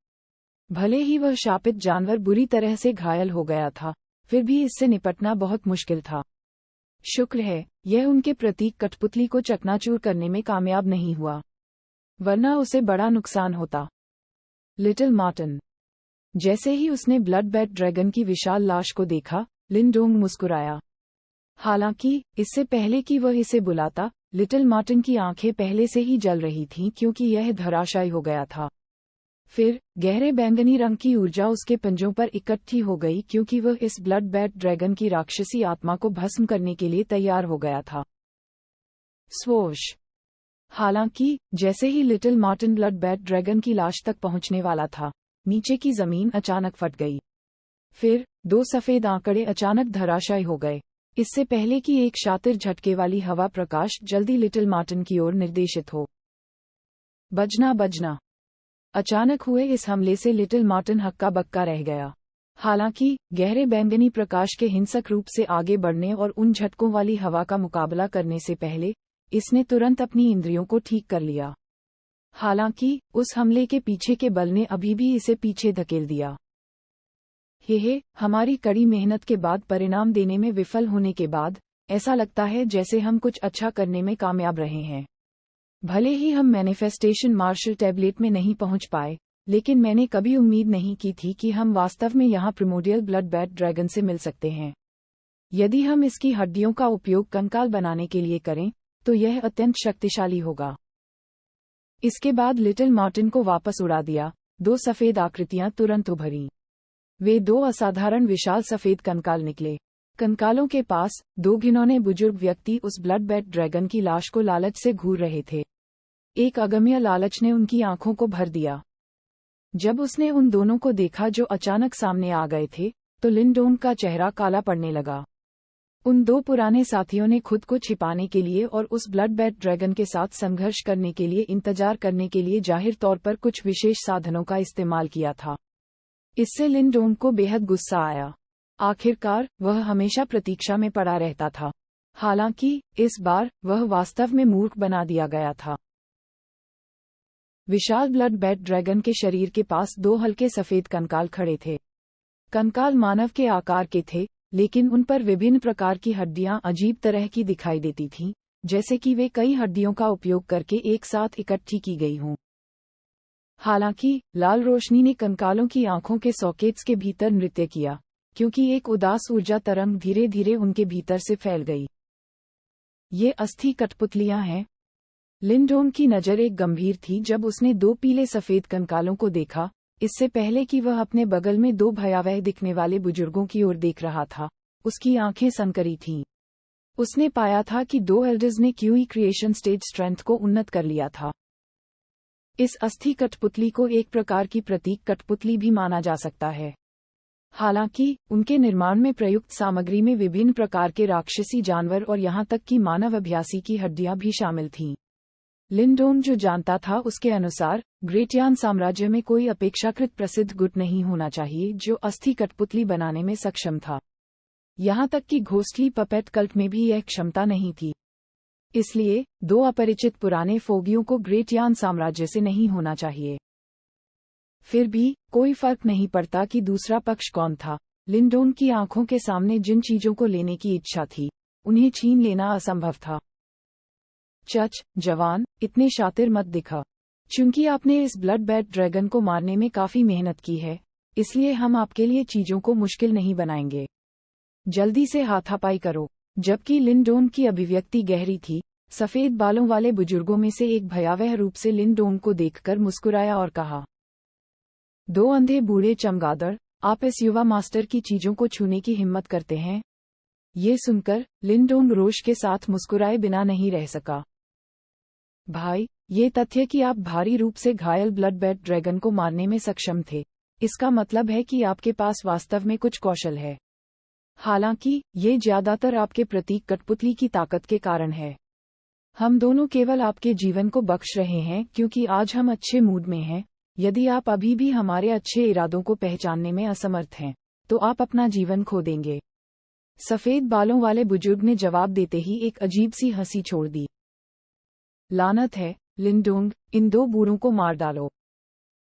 S1: भले ही वह शापित जानवर बुरी तरह से घायल हो गया था, फिर भी इससे निपटना बहुत मुश्किल था। शुक्र है यह उनके प्रतीक कठपुतली को चकनाचूर करने में कामयाब नहीं हुआ, वरना उसे बड़ा नुकसान होता। Little Martin. जैसे ही उसने ब्लड बैड ड्रैगन की विशाल लाश को देखा, लिंडोंग मुस्कुराया। हालांकि इससे पहले कि वह इसे बुलाता, लिटिल मार्टिन की आंखें पहले से ही जल रही थीं क्योंकि यह धराशायी हो गया था। फिर गहरे बैंगनी रंग की ऊर्जा उसके पंजों पर इकट्ठी हो गई क्योंकि वह इस ब्लड बैड ड्रैगन की राक्षसी आत्मा को भस्म करने के लिए तैयार हो गया था। स्वोश! हालांकि जैसे ही little Martin blood bad dragon की लाश तक पहुंचने वाला था, नीचे की जमीन अचानक फट गई। फिर 2 सफेद आंकड़े अचानक धराशायी हो गए, इससे पहले कि एक शातिर झटके वाली हवा प्रकाश जल्दी लिटिल मार्टिन की ओर निर्देशित हो। बजना बजना! अचानक हुए इस हमले से लिटिल मार्टिन हक्का बक्का रह गया। हालांकि गहरे बैंगनी प्रकाश के हिंसक रूप से आगे बढ़ने और उन झटकों वाली हवा का मुकाबला करने से पहले इसने तुरंत अपनी इंद्रियों को ठीक कर लिया। हालांकि उस हमले के पीछे के बल ने अभी भी इसे पीछे धकेल दिया। हे, हमारी कड़ी मेहनत के बाद परिणाम देने में विफल होने के बाद ऐसा लगता है जैसे हम कुछ अच्छा करने में कामयाब रहे हैं। भले ही हम मैनिफेस्टेशन मार्शल टैबलेट में नहीं पहुंच पाए, लेकिन मैंने कभी उम्मीद नहीं की थी कि हम वास्तव में यहाँ प्रिमोडियल ब्लड बैड ड्रैगन से मिल सकते हैं। यदि हम इसकी हड्डियों का उपयोग कंकाल बनाने के लिए करें, तो यह अत्यंत शक्तिशाली होगा। इसके बाद लिटिल मार्टिन को वापस उड़ा दिया। 2 सफेद आकृतियां तुरंत उभरीं। वे 2 असाधारण विशाल सफेद कंकाल निकले। कंकालों के पास 2 घिनौने बुजुर्ग व्यक्ति उस ब्लड बैड ड्रैगन की लाश को लालच से घूर रहे थे। एक अगम्य लालच ने उनकी आंखों को भर दिया। जब उसने उन दोनों को देखा जो अचानक सामने आ गए थे, तो लिंडोंग का चेहरा काला पड़ने लगा। उन 2 पुराने साथियों ने खुद को छिपाने के लिए और उस ब्लड बैड ड्रैगन के साथ संघर्ष करने के लिए इंतजार करने के लिए जाहिर तौर पर कुछ विशेष साधनों का इस्तेमाल किया था। इससे लिंडोंग को बेहद गुस्सा आया। आखिरकार वह हमेशा प्रतीक्षा में पड़ा रहता था, हालांकि इस बार वह वास्तव में मूर्ख बना दिया गया था। विशाल ब्लड बैड ड्रैगन के शरीर के पास 2 हल्के सफेद कंकाल खड़े थे। कंकाल मानव के आकार के थे, लेकिन उन पर विभिन्न प्रकार की हड्डियां अजीब तरह की दिखाई देती थीं, जैसे कि वे कई हड्डियों का उपयोग करके एक साथ इकट्ठी की गई हों। हालांकि लाल रोशनी ने कंकालों की आंखों के सॉकेट्स के भीतर नृत्य किया, क्योंकि एक उदास ऊर्जा तरंग धीरे धीरे उनके भीतर से फैल गई। ये अस्थि कठपुतलियां हैं। लिंडोंग की नज़र एक गंभीर थी जब उसने 2 पीले सफेद कंकालों को देखा। इससे पहले कि वह अपने बगल में 2 भयावह दिखने वाले बुजुर्गों की ओर देख रहा था, उसकी आंखें सनकरी थीं। उसने पाया था कि 2 एल्डर्स ने क्यूई क्रिएशन स्टेज स्ट्रेंथ को उन्नत कर लिया था। इस अस्थि कठपुतली को एक प्रकार की प्रतीक कठपुतली भी माना जा सकता है। हालांकि उनके निर्माण में प्रयुक्त सामग्री में विभिन्न प्रकार के राक्षसी जानवर और यहां तक कि मानव अभ्यासी की हड्डियां भी शामिल थीं। लिंडोंग जो जानता था उसके अनुसार ग्रेटियान साम्राज्य में कोई अपेक्षाकृत प्रसिद्ध गुट नहीं होना चाहिए जो अस्थि कठपुतली बनाने में सक्षम था। यहां तक कि घोस्टली पपेट कल्ट में भी यह क्षमता नहीं थी। इसलिए 2 अपरिचित पुराने फोगियों को ग्रेटियान साम्राज्य से नहीं होना चाहिए। फिर भी कोई फर्क नहीं पड़ता कि दूसरा पक्ष कौन था। लिंडोंग की आंखों के सामने जिन चीजों को लेने की इच्छा थी, उन्हें छीन लेना असंभव था। चच, जवान, इतने शातिर मत दिखा। चूंकि आपने इस ब्लड बैड ड्रैगन को मारने में काफी मेहनत की है, इसलिए हम आपके लिए चीजों को मुश्किल नहीं बनाएंगे। जल्दी से हाथापाई करो। जबकि लिंडोंग की अभिव्यक्ति गहरी थी। सफेद बालों वाले बुजुर्गों में से एक भयावह रूप से लिंडोंग को देखकर मुस्कुराया और कहा, दो अंधे बूढ़े चमगादड़, आप इस युवा मास्टर की चीजों को छूने की हिम्मत करते हैं। ये सुनकर लिंडोंग रोष के साथ मुस्कुराए बिना नहीं रह सका। भाई, ये तथ्य कि आप भारी रूप से घायल ब्लड बेड ड्रैगन को मारने में सक्षम थे, इसका मतलब है कि आपके पास वास्तव में कुछ कौशल है। हालांकि ये ज्यादातर आपके प्रतीक कठपुतली की ताकत के कारण है। हम दोनों केवल आपके जीवन को बख्श रहे हैं क्योंकि आज हम अच्छे मूड में हैं। यदि आप अभी भी हमारे अच्छे इरादों को पहचानने में असमर्थ हैं, तो आप अपना जीवन खो देंगे। सफेद बालों वाले बुजुर्ग ने जवाब देते ही एक अजीब सी हंसी छोड़ दी। लानत है, लिंडोंग, इन दो बूढ़ों को मार डालो।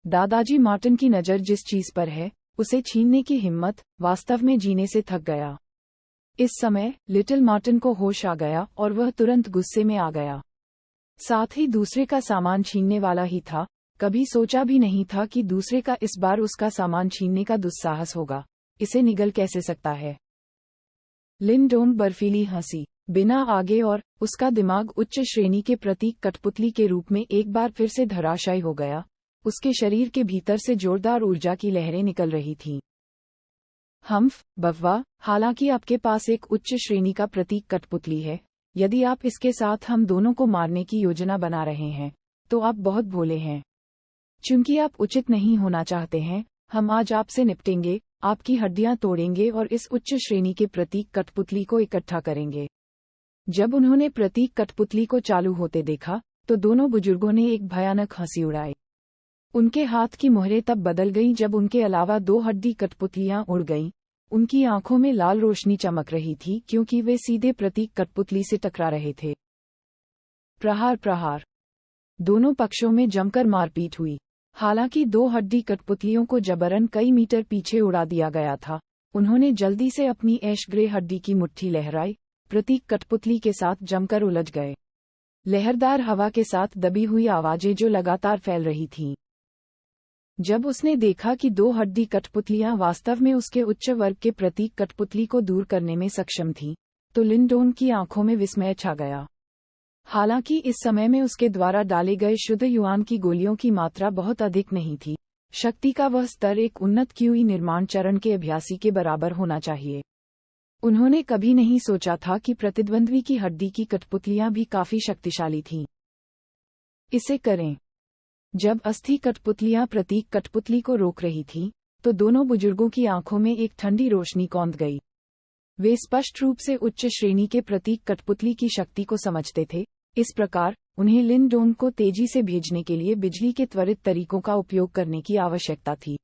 S1: दादाजी मार्टिन की नज़र जिस चीज पर है, उसे छीनने की हिम्मत वास्तव में जीने से थक गया। इस समय लिटिल मार्टिन को होश आ गया और वह तुरंत गुस्से में आ गया। साथ ही दूसरे का सामान छीनने वाला ही था। कभी सोचा भी नहीं था कि दूसरे का इस बार उसका सामान छीनने का दुस्साहस होगा। इसे निगल कैसे सकता है। लिंडोंग बर्फीली हंसी, बिना आगे, और उसका दिमाग उच्च श्रेणी के प्रतीक कठपुतली के रूप में एक बार फिर से धराशायी हो गया। उसके शरीर के भीतर से जोरदार ऊर्जा की लहरें निकल रही थीं। हम्फ, बव्वा, हालांकि आपके पास एक उच्च श्रेणी का प्रतीक कठपुतली है, यदि आप इसके साथ हम दोनों को मारने की योजना बना रहे हैं, तो आप बहुत भोले हैं। चूंकि आप उचित नहीं होना चाहते हैं, हम आज आपसे निपटेंगे, आपकी हड्डियां तोड़ेंगे और इस उच्च श्रेणी के प्रतीक कठपुतली को इकट्ठा करेंगे। जब उन्होंने प्रतीक कठपुतली को चालू होते देखा, तो दोनों बुजुर्गों ने एक भयानक हंसी उड़ाई। उनके हाथ की मुहरें तब बदल गईं जब उनके अलावा दो हड्डी कठपुतलियां उड़ गईं। उनकी आंखों में लाल रोशनी चमक रही थी क्योंकि वे सीधे प्रतीक कठपुतली से टकरा रहे थे। प्रहार प्रहार, दोनों पक्षों में जमकर मारपीट हुई। हालांकि दो हड्डी कठपुतलियों को जबरन कई मीटर पीछे उड़ा दिया गया था। उन्होंने जल्दी से अपनी ऐश ग्रे हड्डी की मुट्ठी लहराई, प्रतीक कठपुतली के साथ जमकर उलझ गए। लहरदार हवा के साथ दबी हुई आवाजें जो लगातार फैल रही थीं। जब उसने देखा कि दो हड्डी कठपुतलियां वास्तव में उसके उच्च वर्ग के प्रतीक कठपुतली को दूर करने में सक्षम थीं, तो लिंडोंग की आंखों में विस्मय छा गया। हालांकि इस समय में उसके द्वारा डाले गए शुद्ध युआन की गोलियों की मात्रा बहुत अधिक नहीं थी। शक्ति का वह स्तर एक उन्नत क्यूई निर्माण चरण के अभ्यासी के बराबर होना चाहिए। उन्होंने कभी नहीं सोचा था कि प्रतिद्वंद्वी की हड्डी की कठपुतलियां भी काफी शक्तिशाली थीं। इसे करें। जब अस्थि कठपुतलियां प्रतीक कठपुतली को रोक रही थीं, तो दोनों बुजुर्गों की आंखों में एक ठंडी रोशनी कौंध गई। वे स्पष्ट रूप से उच्च श्रेणी के प्रतीक कठपुतली की शक्ति को समझते थे। इस प्रकार उन्हें लिंडोंग को तेजी से भेजने के लिए बिजली के त्वरित तरीकों का उपयोग करने की आवश्यकता थी।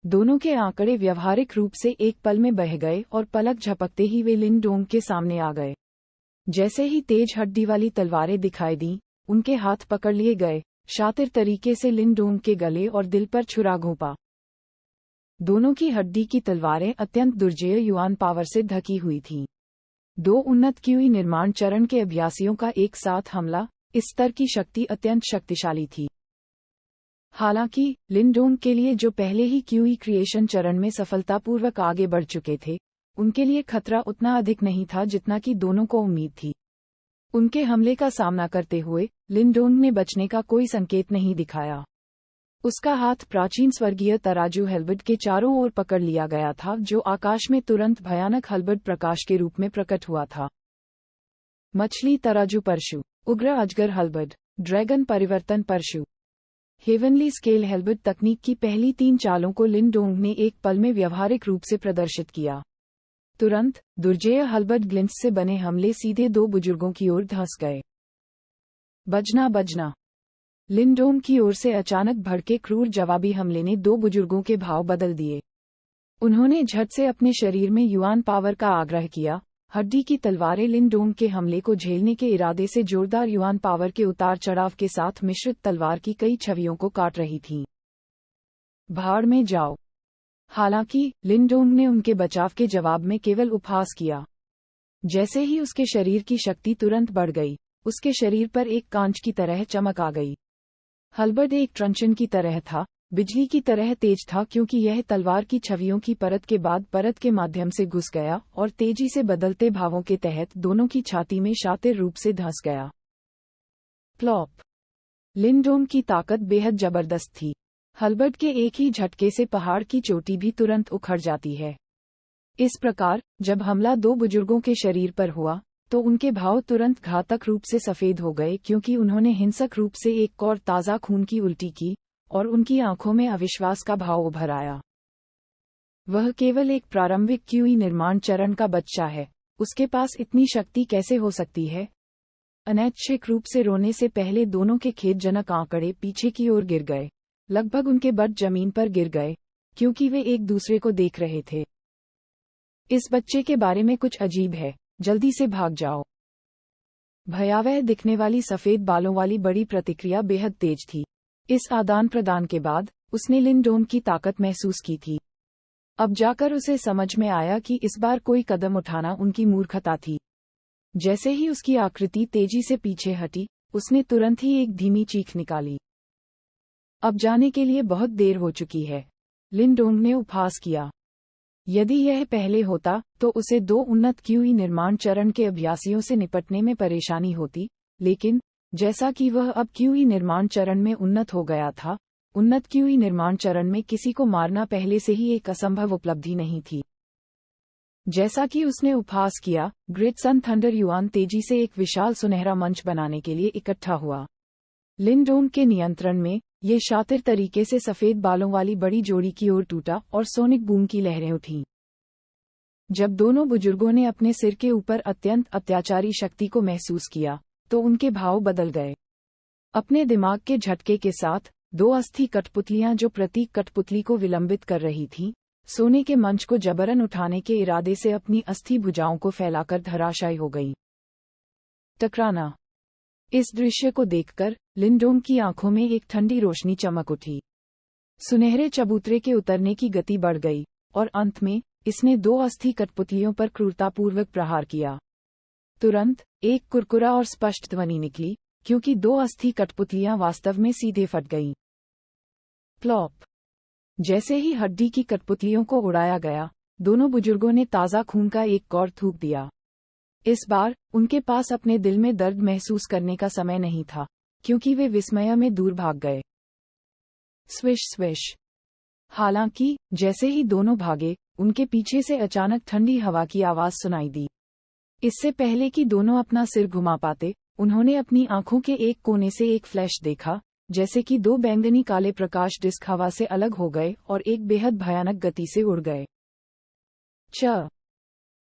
S1: दोनों के आंकड़े व्यवहारिक रूप से एक पल में बह गए और पलक झपकते ही वे लिंडोंग के सामने आ गए। जैसे ही तेज हड्डी वाली तलवारें दिखाई दी, उनके हाथ पकड़ लिए गए। शातिर तरीके से लिंडोंग के गले और दिल पर छुरा घोंपा। दोनों की हड्डी की तलवारें अत्यंत दुर्जेय युआन पावर से ढकी हुई थीं। दो उन्नत क्यूई निर्माण चरण के अभ्यासियों का एक साथ हमला, इस स्तर की शक्ति अत्यंत शक्तिशाली थी। हालांकि लिंडोंग के लिए, जो पहले ही क्यूई क्रिएशन चरण में सफलतापूर्वक आगे बढ़ चुके थे, उनके लिए खतरा उतना अधिक नहीं था जितना कि दोनों को उम्मीद थी। उनके हमले का सामना करते हुए लिंडोंग ने बचने का कोई संकेत नहीं दिखाया। उसका हाथ प्राचीन स्वर्गीय तराजू हेल्बर्ड के चारों ओर पकड़ लिया गया था, जो आकाश में तुरंत भयानक हल्बर्ड प्रकाश के रूप में प्रकट हुआ था। मछली तराजू परशु, उग्र अजगर हल्बर्ड, ड्रैगन परिवर्तन परशु। हेवनली स्केल हेल्बर्ड तकनीक की पहली 3 चालों को लिंडोंग ने एक पल में व्यवहारिक रूप से प्रदर्शित किया। तुरंत दुर्जेय हल्बर्ड ग्लिंट्स से बने हमले सीधे दो बुजुर्गों की ओर धंस गए। बजना बजना, लिंडोंग की ओर से अचानक भड़के क्रूर जवाबी हमले ने दो बुजुर्गों के भाव बदल दिए। उन्होंने झट से अपने शरीर में युआन पावर का आग्रह किया। हड्डी की तलवारें लिंडोंग के हमले को झेलने के इरादे से जोरदार युआन पावर के उतार चढ़ाव के साथ मिश्रित तलवार की कई छवियों को काट रही थीं। भाड़ में जाओ। हालांकि लिंडोंग ने उनके बचाव के जवाब में केवल उपहास किया। जैसे ही उसके शरीर की शक्ति तुरंत बढ़ गई, उसके शरीर पर एक कांच की तरह चमक आ गई। हल्बर्ड एक ट्रंचन की तरह था, बिजली की तरह तेज था क्योंकि यह तलवार की छवियों की परत के बाद परत के माध्यम से घुस गया और तेजी से बदलते भावों के तहत दोनों की छाती में शातिर रूप से धंस गया। प्लॉप। लिंडोन की ताकत बेहद जबरदस्त थी। हलबर्ट के एक ही झटके से पहाड़ की चोटी भी तुरंत उखड़ जाती है। इस प्रकार जब हमला दो बुजुर्गों के शरीर पर हुआ तो उनके भाव तुरंत घातक रूप से सफेद हो गए क्योंकि उन्होंने हिंसक रूप से एक और ताज़ा खून की उल्टी की और उनकी आंखों में अविश्वास का भाव उभर आया। वह केवल एक प्रारंभिक क्यूई निर्माण चरण का बच्चा है, उसके पास इतनी शक्ति कैसे हो सकती है? अनैच्छिक रूप से रोने से पहले दोनों के खेदजनक आंकड़े पीछे की ओर गिर गए, लगभग उनके बट जमीन पर गिर गए, क्योंकि वे एक दूसरे को देख रहे थे। इस बच्चे के बारे में कुछ अजीब है, जल्दी से भाग जाओ। भयावह दिखने वाली सफेद बालों वाली बड़ी प्रतिक्रिया बेहद तेज थी। इस आदान प्रदान के बाद उसने लिंडोन की ताकत महसूस की थी। अब जाकर उसे समझ में आया कि इस बार कोई कदम उठाना उनकी मूर्खता थी। जैसे ही उसकी आकृति तेजी से पीछे हटी, उसने तुरंत ही एक धीमी चीख निकाली। अब जाने के लिए बहुत देर हो चुकी है, लिंडोन ने उपहास किया। यदि यह पहले होता तो उसे दो उन्नत क्यूई निर्माण चरण के अभ्यासियों से निपटने में परेशानी होती, लेकिन जैसा कि वह अब क्यूई निर्माण चरण में उन्नत हो गया था, उन्नत क्यूई निर्माण चरण में किसी को मारना पहले से ही एक असंभव उपलब्धि नहीं थी। जैसा कि उसने उपहास किया, ग्रेट सन थंडर युआन तेजी से एक विशाल सुनहरा मंच बनाने के लिए इकट्ठा हुआ। लिंडोन के नियंत्रण में ये शातिर तरीके से सफेद बालों वाली बड़ी जोड़ी की ओर टूटा और सोनिक बूम की लहरें उठीं। जब दोनों बुजुर्गों ने अपने सिर के ऊपर अत्यंत अत्याचारी शक्ति को महसूस किया तो उनके भाव बदल गए। अपने दिमाग के झटके के साथ दो अस्थि कठपुतलियां जो प्रतीक कठपुतली को विलंबित कर रही थीं, सोने के मंच को जबरन उठाने के इरादे से अपनी अस्थि भुजाओं को फैलाकर धराशायी हो गईं। टकराना। इस दृश्य को देखकर लिंडोन की आंखों में एक ठंडी रोशनी चमक उठी। सुनहरे चबूतरे के उतरने की गति बढ़ गई और अंत में इसने दो अस्थि कठपुतलियों पर क्रूरतापूर्वक प्रहार किया। तुरंत एक कुरकुरा और स्पष्ट ध्वनि निकली, क्योंकि दो अस्थि कठपुतलियां वास्तव में सीधे फट गईं। प्लॉप। जैसे ही हड्डी की कठपुतलियों को उड़ाया गया, दोनों बुजुर्गों ने ताज़ा खून का एक कौर थूक दिया। इस बार उनके पास अपने दिल में दर्द महसूस करने का समय नहीं था, क्योंकि वे विस्मय में दूर भाग गए। Swish swish. हालांकि जैसे ही दोनों भागे, उनके पीछे से अचानक ठंडी हवा की आवाज सुनाई दी। इससे पहले कि दोनों अपना सिर घुमा पाते, उन्होंने अपनी आंखों के एक कोने से एक फ्लैश देखा, जैसे कि दो बैंगनी काले प्रकाश डिस्क हवा से अलग हो गए और एक बेहद भयानक गति से उड़ गए।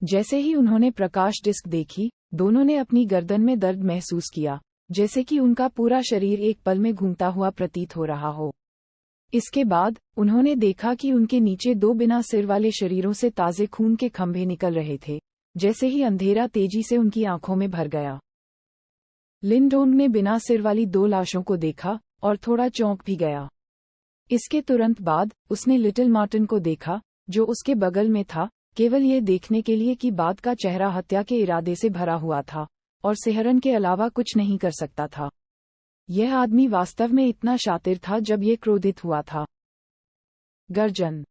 S1: जैसे ही उन्होंने प्रकाश डिस्क देखी, दोनों ने अपनी गर्दन में दर्द महसूस किया, जैसे कि उनका पूरा शरीर एक पल में घूमता हुआ प्रतीत हो रहा हो। इसके बाद उन्होंने देखा कि उनके नीचे दो बिना सिर वाले शरीरों से ताजे खून के खंभे निकल रहे थे। जैसे ही अंधेरा तेजी से उनकी आंखों में भर गया, लिंडोन ने बिना सिर वाली दो लाशों को देखा और थोड़ा चौंक भी गया। इसके तुरंत बाद उसने लिटिल मार्टिन को देखा, जो उसके बगल में था, केवल ये देखने के लिए कि बाद का चेहरा हत्या के इरादे से भरा हुआ था और सिहरन के अलावा कुछ नहीं कर सकता था। यह आदमी वास्तव में इतना शातिर था जब ये क्रोधित हुआ था। गर्जन।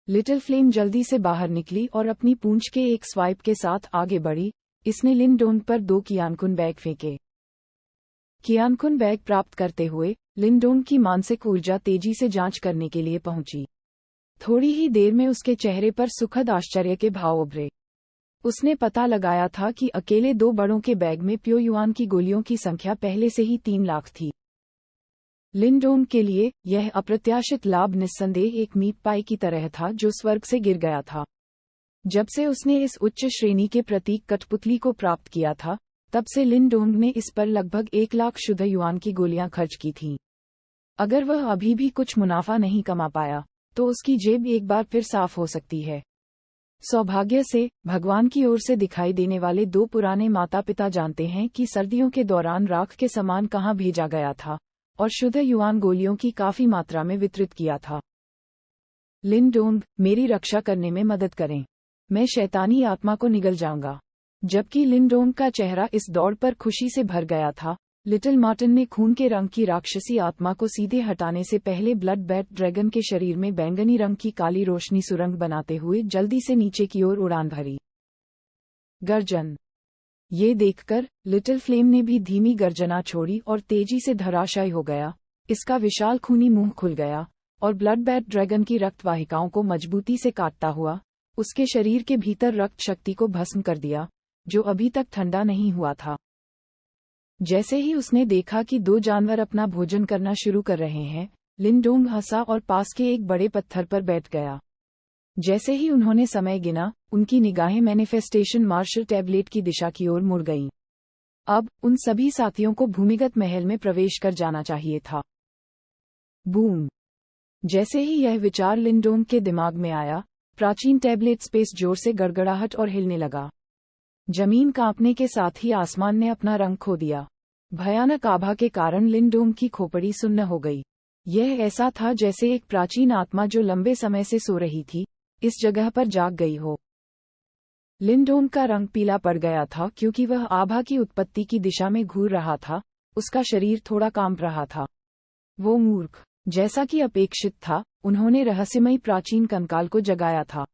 S1: लिटिल फ्लेम जल्दी से बाहर निकली और अपनी पूंछ के एक स्वाइप के साथ आगे बढ़ी। इसने लिंडोन पर दो कियानकुन बैग फेंके। कियानकुन बैग प्राप्त करते हुए लिंडोन की मानसिक ऊर्जा तेजी से जांच करने के लिए पहुंची। थोड़ी ही देर में उसके चेहरे पर सुखद आश्चर्य के भाव उभरे। उसने पता लगाया था कि अकेले दो बड़ों के बैग में प्यो युआन की गोलियों की संख्या पहले से ही 3 लाख थी। लिंडोन के लिए यह अप्रत्याशित लाभ निस्संदेह एक मीट पाई की तरह था जो स्वर्ग से गिर गया था। जब से उसने इस उच्च श्रेणी के प्रतीक कठपुतली को प्राप्त किया था, तब से लिंडोन ने इस पर लगभग 1 लाख शुद्ध युआन की गोलियां खर्च की थीं। अगर वह अभी भी कुछ मुनाफा नहीं कमा पाया, तो उसकी जेब एक बार फिर साफ हो सकती है। सौभाग्य से भगवान की ओर से दिखाई देने वाले दो पुराने माता पिता जानते हैं कि सर्दियों के दौरान राख के समान कहाँ भेजा गया था और शुद्ध युआन गोलियों की काफी मात्रा में वितरित किया था। लिंडोन, मेरी रक्षा करने में मदद करें, मैं शैतानी आत्मा को निगल जाऊंगा। जबकि लिंडोन का चेहरा इस दौड़ पर खुशी से भर गया था, लिटिल मार्टिन ने खून के रंग की राक्षसी आत्मा को सीधे हटाने से पहले ब्लड बैट ड्रैगन के शरीर में बैंगनी रंग की काली रोशनी सुरंग बनाते हुए जल्दी से नीचे की ओर उड़ान भरी। गर्जन। ये देखकर लिटिल फ्लेम ने भी धीमी गर्जना छोड़ी और तेजी से धराशायी हो गया। इसका विशाल खूनी मुंह खुल गया और ब्लड बैट ड्रैगन की रक्त वाहिकाओं को मजबूती से काटता हुआ उसके शरीर के भीतर रक्त शक्ति को भस्म कर दिया, जो अभी तक ठंडा नहीं हुआ था। जैसे ही उसने देखा कि दो जानवर अपना भोजन करना शुरू कर रहे हैं, लिनडोंग हंसा और पास के एक बड़े पत्थर पर बैठ गया। जैसे ही उन्होंने समय गिना, उनकी निगाहें मैनिफेस्टेशन मार्शल टैबलेट की दिशा की ओर मुड़ गईं। अब उन सभी साथियों को भूमिगत महल में प्रवेश कर जाना चाहिए था। बूम। जैसे ही यह विचार लिनडोंग के दिमाग में आया, प्राचीन टैबलेट स्पेस जोर से गड़गड़ाहट और हिलने लगा। जमीन कांपने के साथ ही आसमान ने अपना रंग खो दिया। भयानक आभा के कारण लिनडोंग की खोपड़ी सुन्न हो गई। यह ऐसा था जैसे एक प्राचीन आत्मा जो लंबे समय से सो रही थी, इस जगह पर जाग गई हो। लिनडोंग का रंग पीला पड़ गया था क्योंकि वह आभा की उत्पत्ति की दिशा में घूर रहा था। उसका शरीर थोड़ा कांप रहा था। वो मूर्ख, जैसा कि अपेक्षित था, उन्होंने रहस्यमयी प्राचीन कंकाल को जगाया था।